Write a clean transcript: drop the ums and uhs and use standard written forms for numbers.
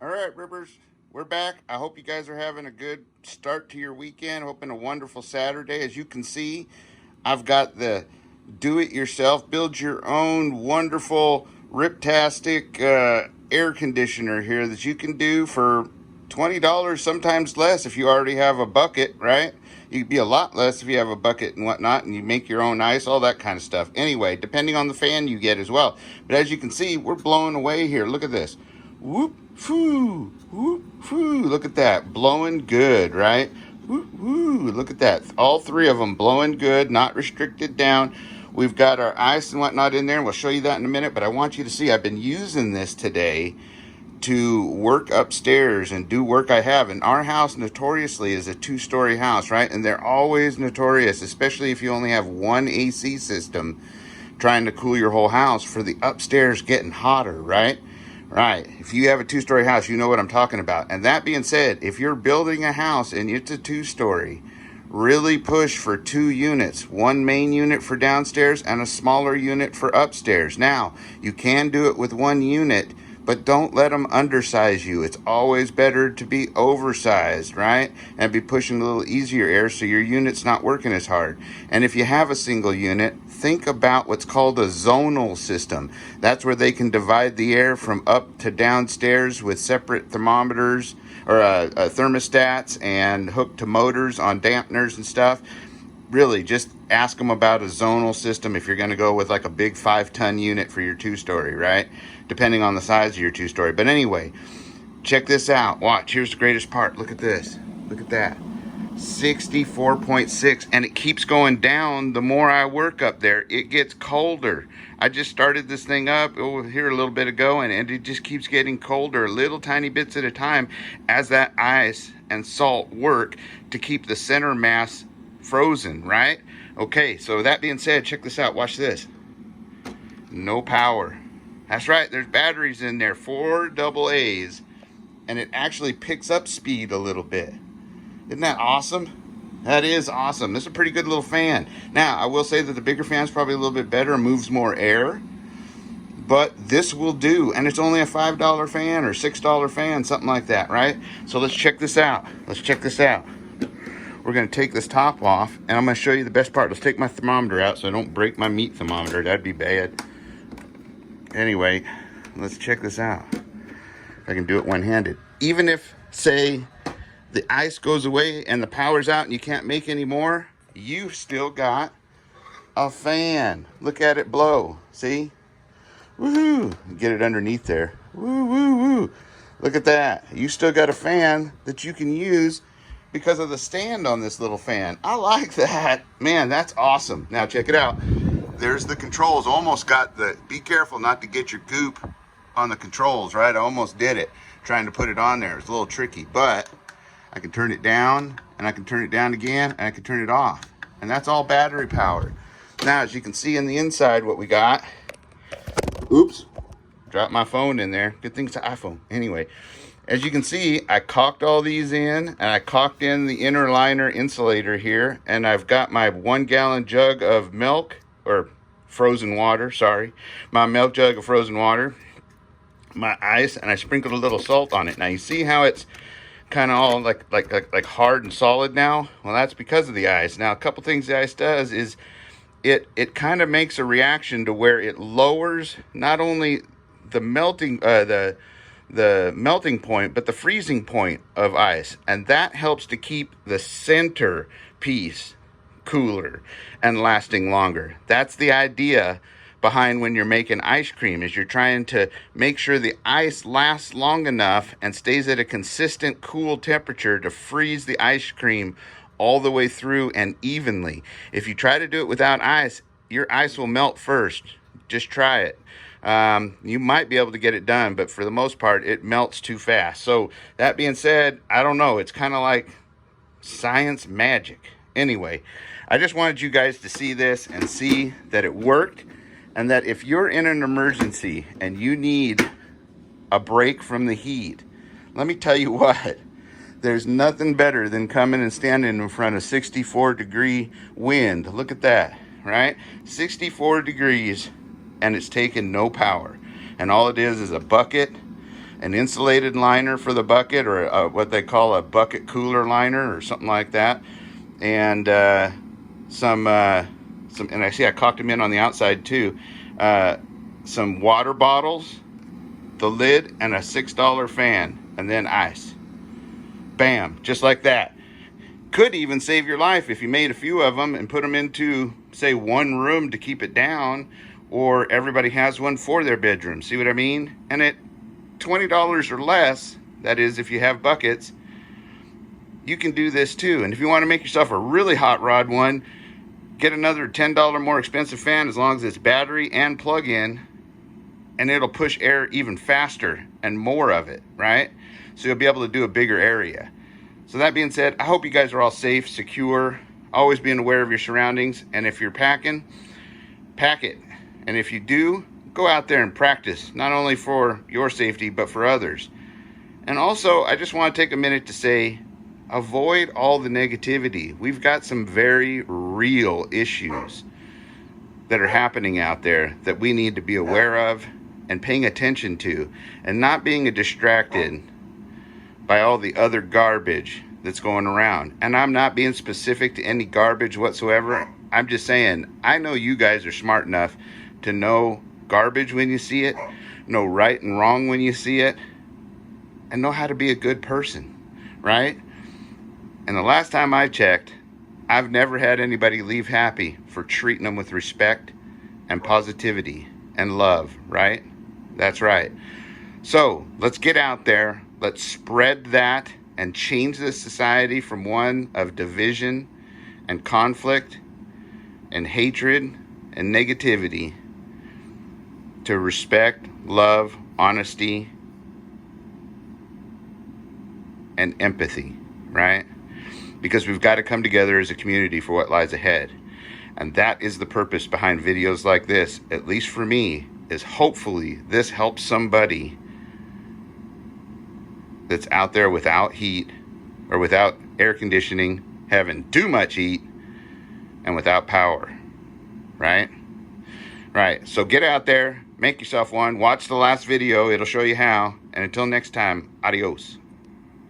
All right, Rippers, we're back. I hope you guys are having a good start to your weekend. Hoping a wonderful Saturday. As you can see, I've got the do-it-yourself, build your own wonderful Riptastic air conditioner here that you can do for $20, sometimes less if you already have a bucket, right? You'd be a lot less if you have a bucket and whatnot, and you make your own ice, all that kind of stuff. Anyway, depending on the fan you get as well. But as you can see, we're blowing away here. Look at this. Whoop, foo, whoop, foo. Look at that. Blowing good, right? Woo, woo, look at that. All three of them blowing good, not restricted down. We've got our ice and whatnot in there, and we'll show you that in a minute. But I want you to see, I've been using this today to work upstairs and do work I have. And our house notoriously is a two-story house, right? And they're always notorious, especially if you only have one AC system trying to cool your whole house, for the upstairs getting hotter, right? Right. If you have a two-story house, you know what I'm talking about. And that being said, if you're building a house and it's a two-story, really push for 2 units. One main unit for downstairs and a smaller unit for upstairs. Now, you can do it with 1 unit, but don't let them undersize you. It's always better to be oversized, right? And be pushing a little easier air so your unit's not working as hard. And if you have a single unit, think about what's called a zonal system. That's where they can divide the air from up to downstairs with separate thermometers or thermostats and hooked to motors on dampeners and stuff. Really, just ask them about a zonal system if you're going to go with like a big 5-ton unit for your two-story, right? Depending on the size of your two-story. But anyway, check this out. Watch, here's the greatest part. Look at this. Look at that. 64.6, and it keeps going down the more I work up there. It gets colder. I just started this thing up here a little bit ago, and it just keeps getting colder, little tiny bits at a time, as that ice and salt work to keep the center mass frozen, right? Okay, so that being said, check this out. Watch this. No power. That's right, there's batteries in there, 4 double A's, and it actually picks up speed a little bit. Isn't that awesome? That is awesome. This is a pretty good little fan. Now, I will say that the bigger fan is probably a little bit better and moves more air, but this will do. And it's only a $5 fan or $6 fan, something like that, right? So let's check this out. Let's check this out. We're going to take this top off, and I'm going to show you the best part. Let's take my thermometer out so I don't break my meat thermometer. That'd be bad. Anyway, let's check this out. If I can do it one-handed. Even if, say, the ice goes away and the power's out and you can't make any more, you've still got a fan. Look at it blow. See? Woohoo! Get it underneath there. Woo, woo, woo. Look at that. You still got a fan that you can use because of the stand on this little fan. I like that. Man, that's awesome. Now check it out. There's the controls. Almost got the, be careful not to get your goop on the controls, right? I almost did it trying to put it on there. It's a little tricky, but I can turn it down, and I can turn it down again, and I can turn it off. And that's all battery powered. Now, as you can see in the inside what we got, oops, dropped my phone in there. Good thing it's an iPhone. Anyway, as you can see, I caulked all these in, and I caulked in the inner liner insulator here, and I've got my 1-gallon jug of milk, or frozen water, sorry. My milk jug of frozen water, my ice, and I sprinkled a little salt on it. Now, you see how it's kind of all like hard and solid now? Well, that's because of the ice. Now, a couple things the ice does is it kind of makes a reaction to where it lowers not only the melting the melting point, but the freezing point of ice, and that helps to keep the center piece cooler and lasting longer. That's the idea behind when you're making ice cream, is you're trying to make sure the ice lasts long enough and stays at a consistent cool temperature to freeze the ice cream all the way through and evenly. If you try to do it without ice, your ice will melt first. Just try it. You might be able to get it done, but for the most part, it melts too fast. So that being said, I don't know. It's kind of like science magic. Anyway, I just wanted you guys to see this and see that it worked. And that if you're in an emergency and you need a break from the heat, let me tell you what, there's nothing better than coming and standing in front of 64-degree wind. Look at that, right? 64 degrees, and it's taking no power. And all it is a bucket an insulated liner for the bucket, or what they call a bucket cooler liner or something like that, and some, and I see I caulked them in on the outside too, some water bottles, the lid, and a $6 fan, and then ice. Bam, just like that. Could even save your life if you made a few of them and put them into, say, one room to keep it down, or everybody has one for their bedroom. See what I mean? And at $20 or less, that is if you have buckets, you can do this too. And if you want to make yourself a really hot rod one, get another $10 more expensive fan, as long as it's battery and plug-in, and it'll push air even faster and more of it, right? So you'll be able to do a bigger area. So that being said, I hope you guys are all safe, secure, always being aware of your surroundings. And if you're packing, pack it. And if you do, go out there and practice, not only for your safety, but for others. And also, I just want to take a minute to say, avoid all the negativity. We've got some very real issues that are happening out there that we need to be aware of and paying attention to, and not being distracted by all the other garbage that's going around. And I'm not being specific to any garbage whatsoever. I'm just saying, I know you guys are smart enough to know garbage when you see it, know right and wrong when you see it, and know how to be a good person, right? And the last time I checked, I've never had anybody leave happy for treating them with respect and positivity and love, right? That's right. So let's get out there. Let's spread that and change this society from one of division and conflict and hatred and negativity to respect, love, honesty, and empathy, right? Because we've got to come together as a community for what lies ahead. And that is the purpose behind videos like this, at least for me, is hopefully this helps somebody that's out there without heat or without air conditioning, having too much heat, and without power, right? Right, so get out there, make yourself one, watch the last video, it'll show you how, and until next time, adios.